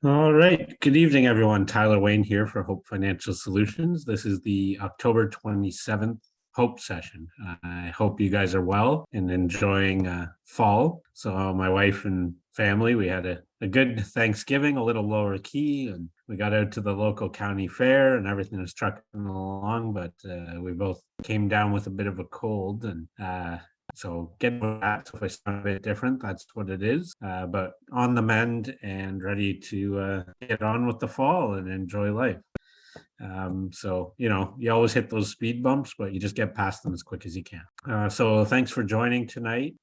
All right. Good evening, everyone. Tyler Wain here for Hope Financial Solutions. This is the October 27th Hope session. I hope you guys are well and enjoying fall. So, my wife and family, we had a good Thanksgiving, a little lower key, and we got out to the local county fair and everything was trucking along. But we both came down with a bit of a cold and so get that. So if I sound a bit different, that's what it is. But on the mend and ready to get on with the fall and enjoy life. So, you always hit those speed bumps, but you just get past them as quick as you can. So thanks for joining tonight.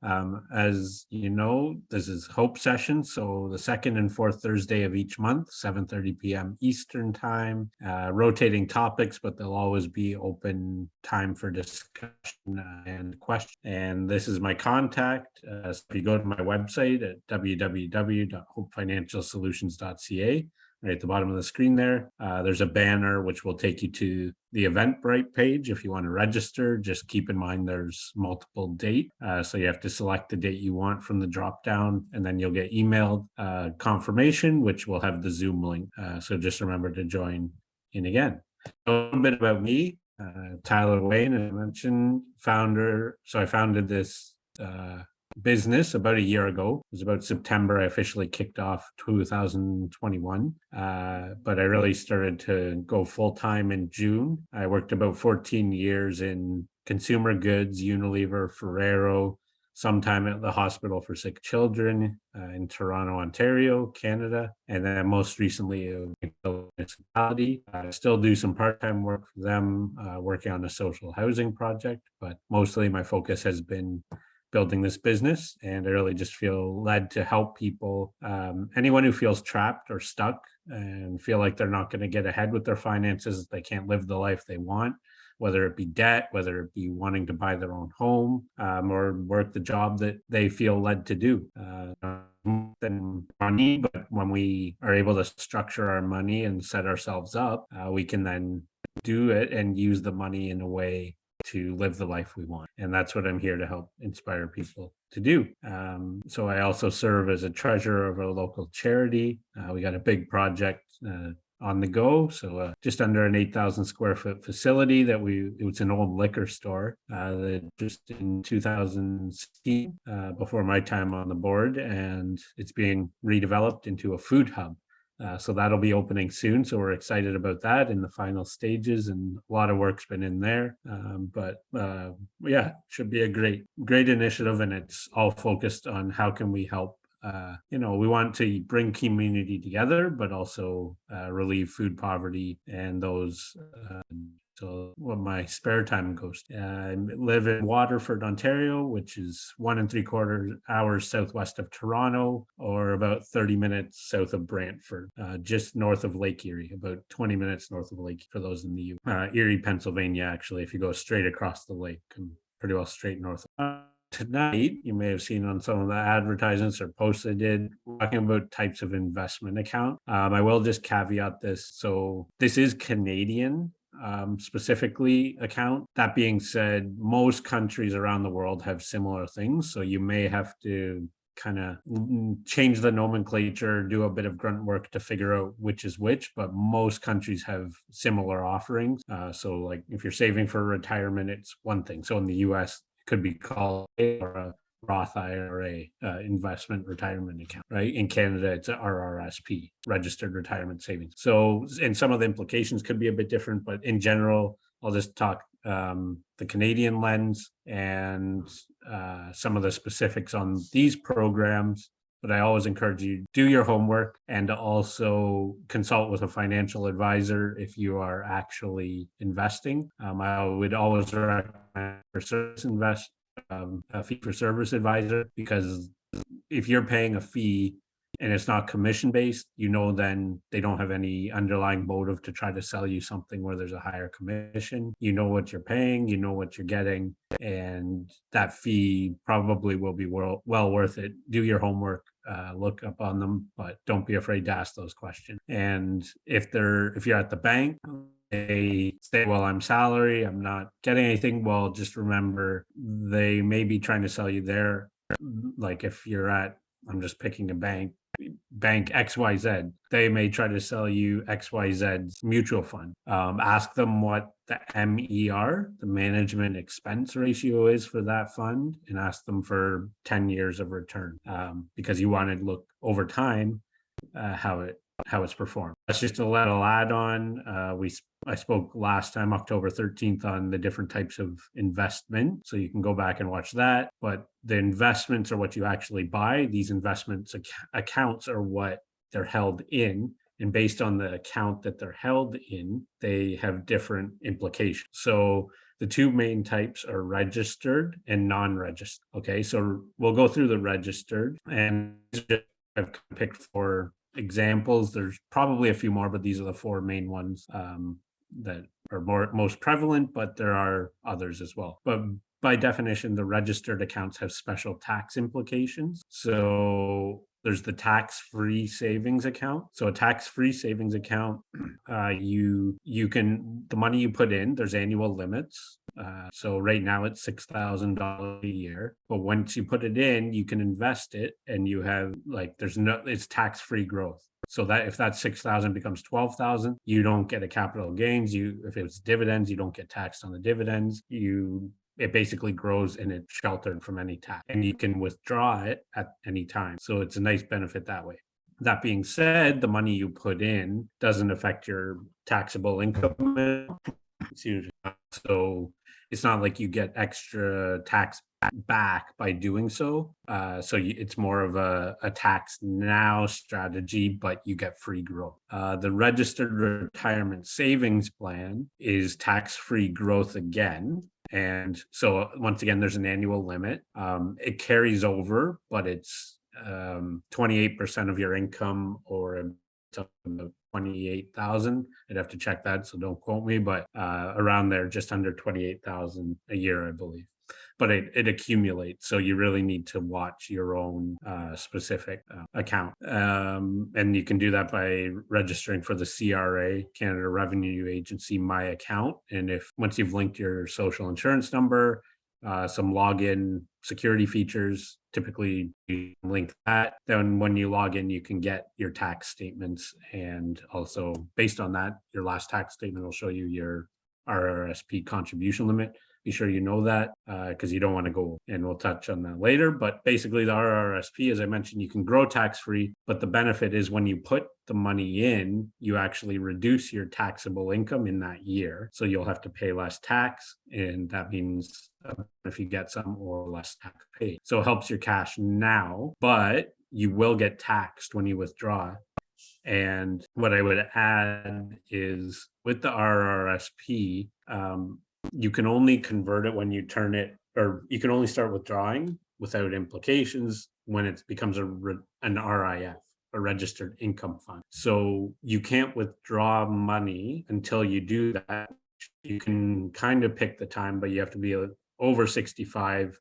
As you know, this is Hope Session. So the second and fourth Thursday of each month, 7:30 p.m. Eastern time, rotating topics, but there'll always be open time for discussion and questions. And this is my contact. So if you go to my website at www.hopefinancialsolutions.ca, right at the bottom of the screen there's a banner which will take you to the Eventbrite page. If you want to register, just keep in mind there's multiple dates. So you have to select the date you want from the drop down, and then you'll get emailed confirmation, which will have the Zoom link. So just remember to join in again. A little bit about me, Tyler Wain, as I mentioned, founder. So I founded this business about a year ago. It was about September. I officially kicked off 2021, but I really started to go full time in June. I worked about 14 years in consumer goods, Unilever, Ferrero, sometime at the Hospital for Sick Children in Toronto, Ontario, Canada, and then most recently a municipality. I still do some part-time work for them, working on a social housing project, but mostly my focus has been building this business, and I really just feel led to help people, anyone who feels trapped or stuck and feel like they're not going to get ahead with their finances, they can't live the life they want, whether it be debt, whether it be wanting to buy their own home, or work the job that they feel led to do. Than money, but when we are able to structure our money and set ourselves up, we can then do it and use the money in a way to live the life we want. And that's what I'm here to help inspire people to do. So I also serve as a treasurer of a local charity. We got a big project on the go. So just under an 8,000 square foot facility it was an old liquor store that just in 2016, before my time on the board, and it's being redeveloped into a food hub. So that'll be opening soon. So we're excited about that in the final stages, and a lot of work's been in there. But yeah, should be a great initiative, and it's all focused on how can we help. We want to bring community together, but also relieve food poverty and those. So what my spare time goes to. I live in Waterford, Ontario, which is 1.75 hours southwest of Toronto, or about 30 minutes south of Brantford, just north of Lake Erie, about 20 minutes north of Lake for those in the Erie, Pennsylvania. Actually, if you go straight across the lake, pretty well straight north. Tonight, you may have seen on some of the advertisements or posts I did talking about types of investment account. I will just caveat this. So this is Canadian specifically account. That being said, most countries around the world have similar things. So you may have to kind of change the nomenclature, do a bit of grunt work to figure out which is which, but most countries have similar offerings. So like if you're saving for retirement, it's one thing. So in the US, it could be called a Roth IRA, investment retirement account, right? In Canada, it's a RRSP, registered retirement savings. So, and some of the implications could be a bit different, but in general, I'll just talk the Canadian lens and some of the specifics on these programs. But I always encourage you to do your homework and to also consult with a financial advisor if you are actually investing. I would always recommend for service invest a fee for service advisor, because if you're paying a fee and it's not commission based, then they don't have any underlying motive to try to sell you something where there's a higher commission. You know what you're paying, you know what you're getting, and that fee probably will be well worth it. Do your homework, look up on them, but don't be afraid to ask those questions. And if you're at the bank, they say, well, I'm salary, I'm not getting anything. Well, just remember, they may be trying to sell you there. Like if you're at, I'm just picking a bank, bank XYZ. They may try to sell you XYZ's mutual fund. Ask them what the MER, the management expense ratio, is for that fund, and ask them for 10 years of return, because you want to look over time how it's performed. That's just a little add-on. I spoke last time, October 13th, on the different types of investment. So you can go back and watch that. But the investments are what you actually buy. These investments accounts are what they're held in. And based on the account that they're held in, they have different implications. So the two main types are registered and non-registered. Okay, so we'll go through the registered, and I've picked 4 examples. There's probably a few more, but these are the 4 main ones that are most prevalent, but there are others as well. But by definition, the registered accounts have special tax implications. So there's the tax-free savings account. So a tax-free savings account, you can, the money you put in, there's annual limits. So right now it's $6,000 a year, but once you put it in, you can invest it, and you have it's tax-free growth. So that if that 6,000 becomes 12,000, you don't get a capital gains. If it's dividends, you don't get taxed on the dividends. It basically grows, and it's sheltered from any tax, and you can withdraw it at any time. So it's a nice benefit that way. That being said, the money you put in doesn't affect your taxable income. So it's not like you get extra tax back by doing so. It's more of a tax now strategy, but you get free growth. The registered retirement savings plan is tax-free growth again. And so once again, there's an annual limit. It carries over, but it's 28% of your income, or 28,000. I'd have to check that, so don't quote me, but around there, just under 28,000 a year, I believe. But it accumulates, so you really need to watch your own specific account. And you can do that by registering for the CRA, Canada Revenue Agency, My Account. And once you've linked your social insurance number, some login security features, typically you link that. Then when you log in, you can get your tax statements, and also based on that, your last tax statement will show you your RRSP contribution limit. Be sure you know that, because you don't want to go, and we'll touch on that later. But basically, the RRSP, as I mentioned, you can grow tax-free, but the benefit is when you put the money in, you actually reduce your taxable income in that year. So you'll have to pay less tax, and that means if you get some, or less tax paid. So it helps your cash now, but you will get taxed when you withdraw. And what I would add is, with the RRSP, you can only convert it when you turn it, or you can only start withdrawing without implications when it becomes an RIF, a registered income fund. So you can't withdraw money until you do that. You can kind of pick the time, but you have to be over 65,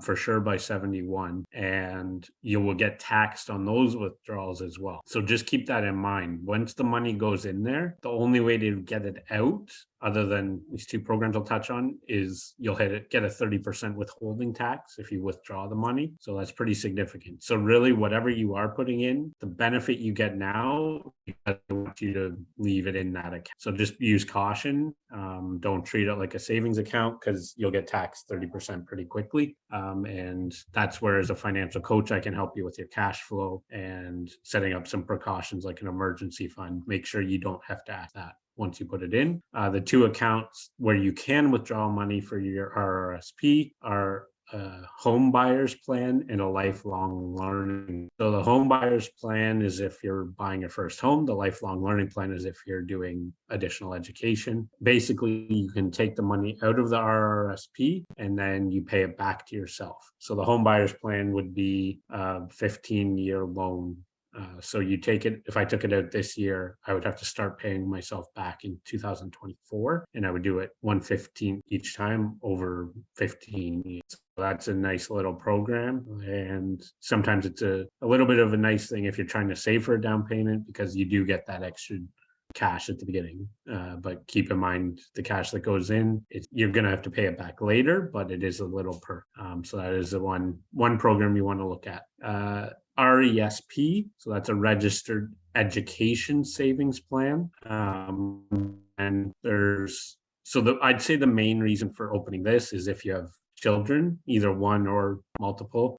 for sure by 71, and you will get taxed on those withdrawals as well. So just keep that in mind. Once the money goes in there, the only way to get it out, other than these 2 programs I'll touch on, is you'll get a 30% withholding tax if you withdraw the money. So that's pretty significant. So really, whatever you are putting in, the benefit you get now, I want you to leave it in that account. So just use caution. Don't treat it like a savings account, because you'll get taxed 30% pretty quickly. And that's where, as a financial coach, I can help you with your cash flow and setting up some precautions like an emergency fund. Make sure you don't have to ask that once you put it in. The 2 accounts where you can withdraw money for your RRSP are a home buyer's plan and a lifelong learning. So the home buyer's plan is if you're buying your first home. The lifelong learning plan is if you're doing additional education. Basically, you can take the money out of the RRSP and then you pay it back to yourself. So the home buyer's plan would be a 15-year loan. So you take it, if I took it out this year, I would have to start paying myself back in 2024, and I would do it 1/15 each time over 15 years. So that's a nice little program. And sometimes it's a little bit of a nice thing if you're trying to save for a down payment, because you do get that extra cash at the beginning. But keep in mind, the cash that goes in, you're going to have to pay it back later, but it is a little perk. So that is the one program you want to look at. RESP, so that's a registered education savings plan. And I'd say the main reason for opening this is if you have children, either one or multiple.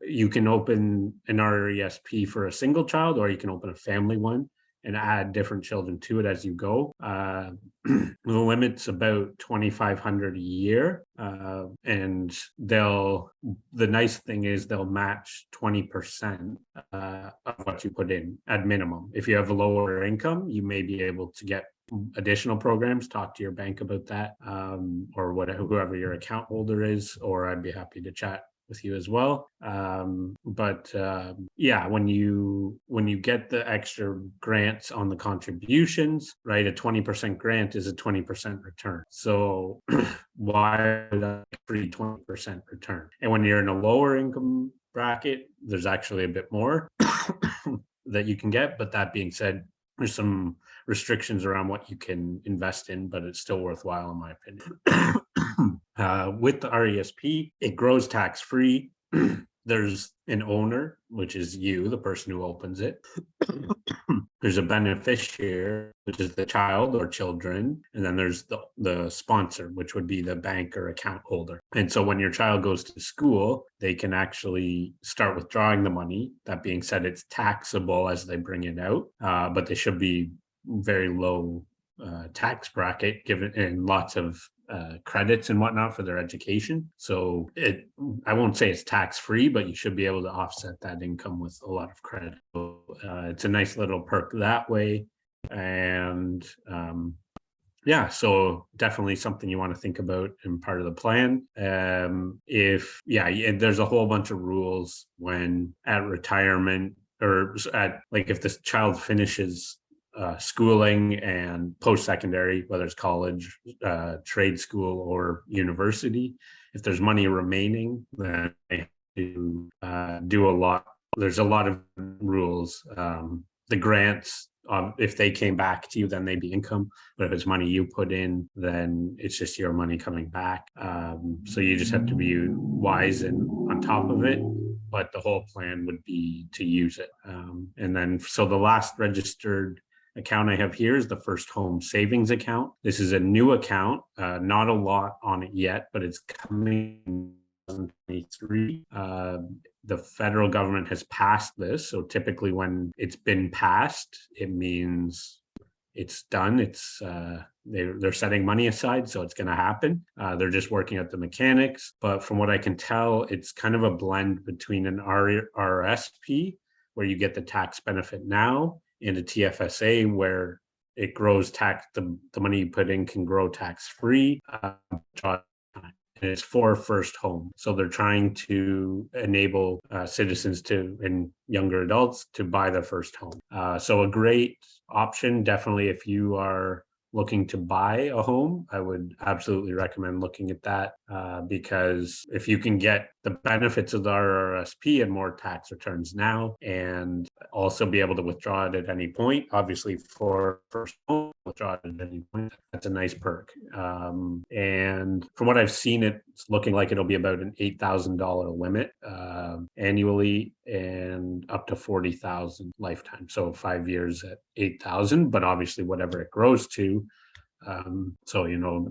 You can open an RESP for a single child, or you can open a family one and add different children to it as you go. The limit's about 2,500 a year, and the nice thing is they'll match 20% of what you put in at minimum. If you have a lower income, you may be able to get additional programs. Talk to your bank about that, or whoever your account holder is, or I'd be happy to chat with you as well. Yeah, when you get the extra grants on the contributions, right, a 20% grant is a 20% return. So why that free 20% return? And when you're in a lower income bracket, there's actually a bit more that you can get. But that being said, there's some restrictions around what you can invest in, but it's still worthwhile in my opinion. With the RESP, it grows tax-free. There's an owner, which is you, the person who opens it. There's a beneficiary, which is the child or children. And then there's the sponsor, which would be the bank or account holder. And so when your child goes to school, they can actually start withdrawing the money. That being said, it's taxable as they bring it out, but they should be very low tax bracket given, and lots of credits and whatnot for their education. So I won't say it's tax free, but you should be able to offset that income with a lot of credit. So, it's a nice little perk that way. And yeah, so definitely something you want to think about in part of the plan. There's a whole bunch of rules when at retirement, or if this child finishes schooling and post-secondary, whether it's college, trade school, or university. If there's money remaining, then they have to do a lot. There's a lot of rules. The grants, if they came back to you, then they'd be income. But if it's money you put in, then it's just your money coming back. So you just have to be wise and on top of it. But the whole plan would be to use it. And then, so the last registered account I have here is the First Home Savings Account. This is a new account, not a lot on it yet, but it's coming in 2023. The federal government has passed this. So typically when it's been passed, it means it's done. It's they're setting money aside, so it's going to happen. They're just working out the mechanics. But from what I can tell, it's kind of a blend between an RSP, where you get the tax benefit now, and a TFSA, where it grows the money you put in can grow tax-free. And it's for first home. So they're trying to enable citizens and younger adults to buy their first home. So a great option, definitely, if you are looking to buy a home, I would absolutely recommend looking at that, because if you can get the benefits of the RRSP and more tax returns now, and also be able to withdraw it at any point, obviously for first home, withdraw it at any point, that's a nice perk. And from what I've seen, it's looking like it'll be about an $8,000 limit annually, and up to $40,000 lifetime. So 5 years at $8,000, but obviously whatever it grows to. So,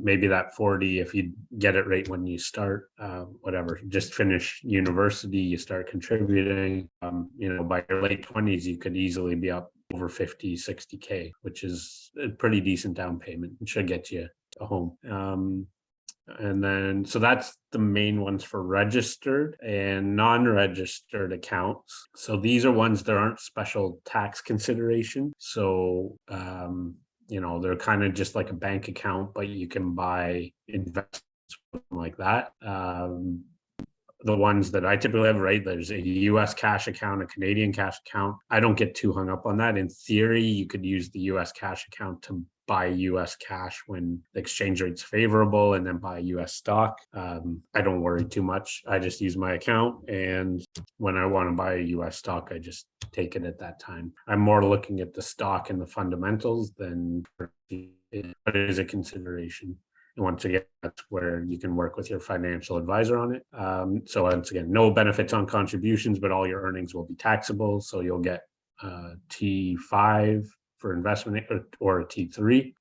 maybe that 40, if you get it right when you start, whatever, just finish university, you start contributing, by your late 20s, you could easily be up over 50, 60K, which is a pretty decent down payment. It should get you a home. And then, so that's the main ones for registered and non-registered accounts. So these are ones that aren't special tax consideration. So, they're kind of just like a bank account, but you can buy investments like that. The ones that I typically have, right, there's a US cash account, a Canadian cash account. I don't get too hung up on that. In theory, you could use the US cash account to buy US cash when the exchange rate's favorable, and then buy US stock. I don't worry too much. I just use my account, and when I want to buy a US stock, I just take it at that time. I'm more looking at the stock and the fundamentals than, but it is a consideration. And once again, that's where you can work with your financial advisor on it. So once again, no benefits on contributions, but all your earnings will be taxable. So you'll get T5 for investment or a T3,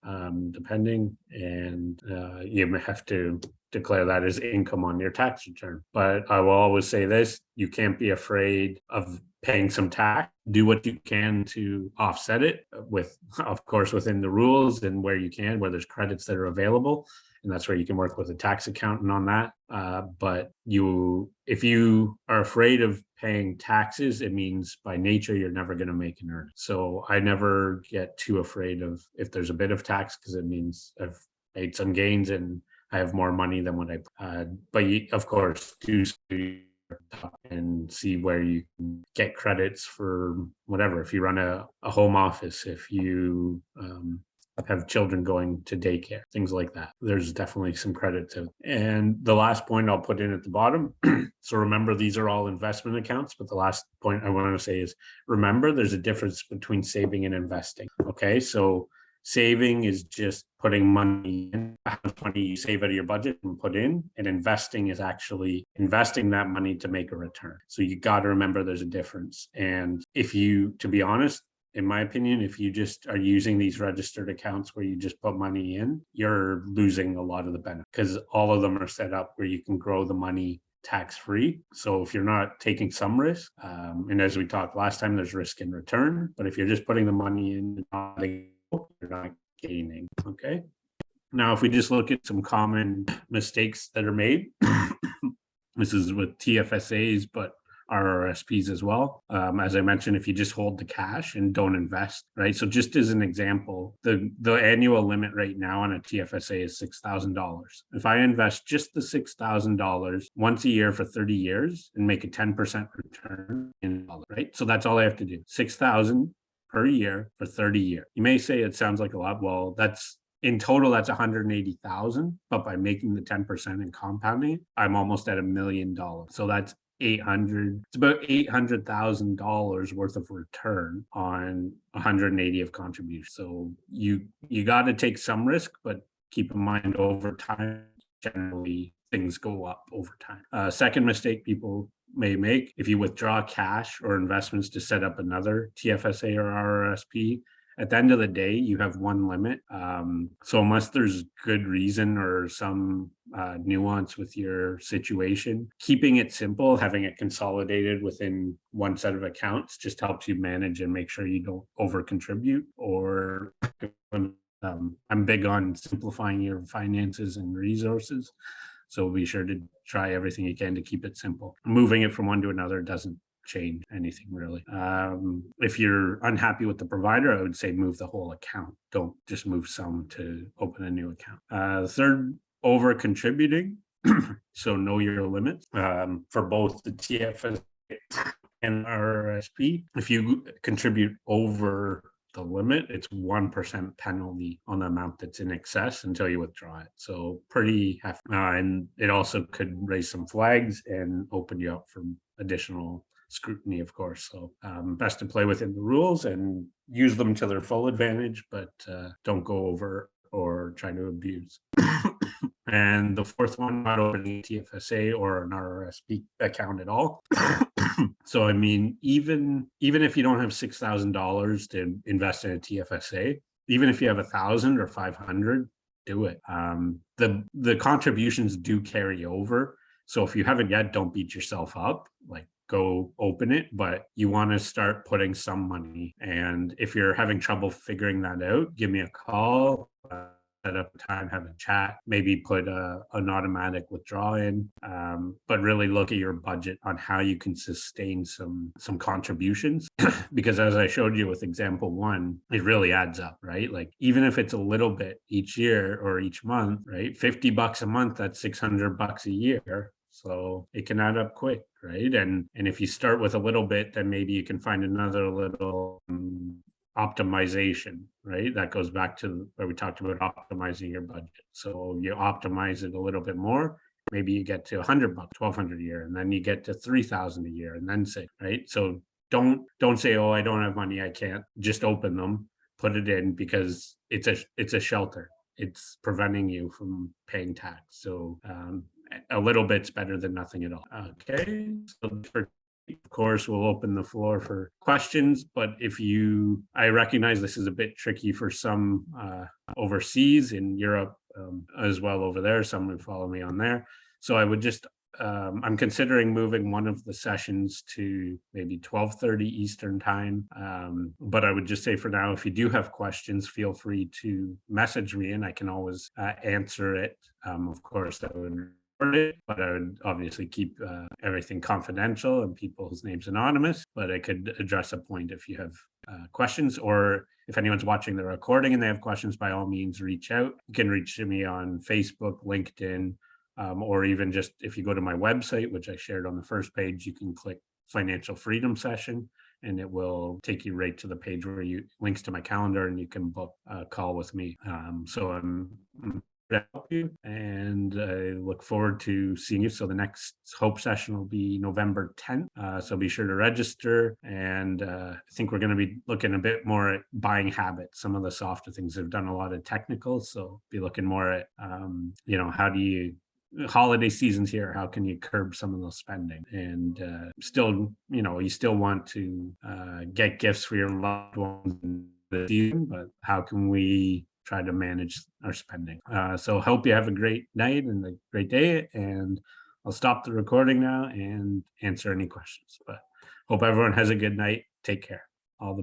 depending. And you may have to declare that as income on your tax return. But I will always say this, you can't be afraid of paying some tax. Do what you can to offset it with, of course, within the rules and where you can, where there's credits that are available. And that's where you can work with a tax accountant on that. But if you are afraid of paying taxes, it means by nature you're never going to make an earnings. So I never get too afraid of if there's a bit of tax, because it means I've made some gains and I have more money than what but you, of course, do and see where you can get credits for whatever. If you run a home office, if you have children going to daycare, things like that. There's definitely some credits out. And the last point I'll put in at the bottom. So remember, these are all investment accounts, but the last point I want to say is remember there's a difference between saving and investing. Okay, so saving is just putting money in, how much money you save out of your budget and put in, and investing is actually investing that money to make a return. So you got to remember there's a difference. And if you, to be honest, in my opinion, if you just are using these registered accounts where you just put money in, you're losing a lot of the benefit, because all of them are set up where you can grow the money tax-free. So if you're not taking some risk, and as we talked last time, there's risk in return, but if you're just putting the money in, you're not gaining. Okay. Now, if we just look at some common mistakes that are made, this is with TFSAs, but RRSPs as well. As I mentioned, if you just hold the cash and don't invest, right? So just as an example, the annual limit right now on a TFSA is $6,000. If I invest just the $6,000 once a year for 30 years and make a 10% return in dollars, right? So that's all I have to do. 6,000 per year for 30 years. You may say it sounds like a lot. Well, that's in total, that's 180,000. But by making the 10% and compounding, I'm almost at $1 million. So that's it's about $800,000 worth of return on 180 of contribution. So you got to take some risk, but keep in mind over time, generally things go up over time. Second mistake people may make, if you withdraw cash or investments to set up another TFSA or RRSP, at the end of the day, you have one limit. So unless there's good reason or some nuance with your situation, keeping it simple, having it consolidated within one set of accounts just helps you manage and make sure you don't over contribute. Or I'm big on simplifying your finances and resources. So be sure to try everything you can to keep it simple. Moving it from one to another doesn't change anything really. If you're unhappy with the provider, I would say move the whole account. Don't just move some to open a new account. The third, over contributing. So know your limits for both the TFSA and RSP. If you contribute over the limit, it's 1% penalty on the amount that's in excess until you withdraw it. So pretty hefty. And it also could raise some flags and open you up for additional scrutiny, of course. So best to play within the rules and use them to their full advantage, but don't go over or try to abuse. And the fourth one, not opening a TFSA or an RRSP account at all. So, I mean, even if you don't have $6,000 to invest in a TFSA, even if you have 1,000 or 500, do it. The contributions do carry over. So if you haven't yet, don't beat yourself up. Like, go open it, but you want to start putting some money. And if you're having trouble figuring that out, give me a call. Set up a time, have a chat, maybe put an automatic withdrawal in, but really look at your budget on how you can sustain some contributions. Because as I showed you with example one, it really adds up, right? Like even if it's a little bit each year or each month, right? $50 a month, that's $600 a year. So it can add up quick, right? And if you start with a little bit, then maybe you can find another little optimization, right? That goes back to where we talked about optimizing your budget. So you optimize it a little bit more. Maybe you get to $100, $1,200 a year, and then you get to $3,000 a year, and then say, right? So don't say, oh, I don't have money, I can't. Just open them, put it in, because it's a shelter. it's preventing you from paying tax. So a little bit's better than nothing at all. Okay. So of course, we'll open the floor for questions, but I recognize this is a bit tricky for some overseas in Europe as well over there. Some would follow me on there. So I would just I'm considering moving one of the sessions to maybe 12:30 Eastern time. But I would just say for now, if you do have questions, feel free to message me and I can always answer it. Of course, I would record it, but I would obviously keep everything confidential and people's names anonymous. But I could address a point if you have questions, or if anyone's watching the recording and they have questions, by all means, reach out. You can reach me on Facebook, LinkedIn, or even just if you go to my website, which I shared on the first page, you can click financial freedom session and it will take you right to the page where you links to my calendar and you can book a call with me. So I'm to help you and I look forward to seeing you. So the next Hope session will be November 10th. So be sure to register. And I think we're going to be looking a bit more at buying habits. Some of the softer things have done a lot of technical. So be looking more at, how do you holiday seasons here, how can you curb some of those spending and still you still want to get gifts for your loved ones in the season, but how can we try to manage our spending? So hope you have a great night and a great day, and I'll stop the recording now and answer any questions, but hope everyone has a good night. Take care. All the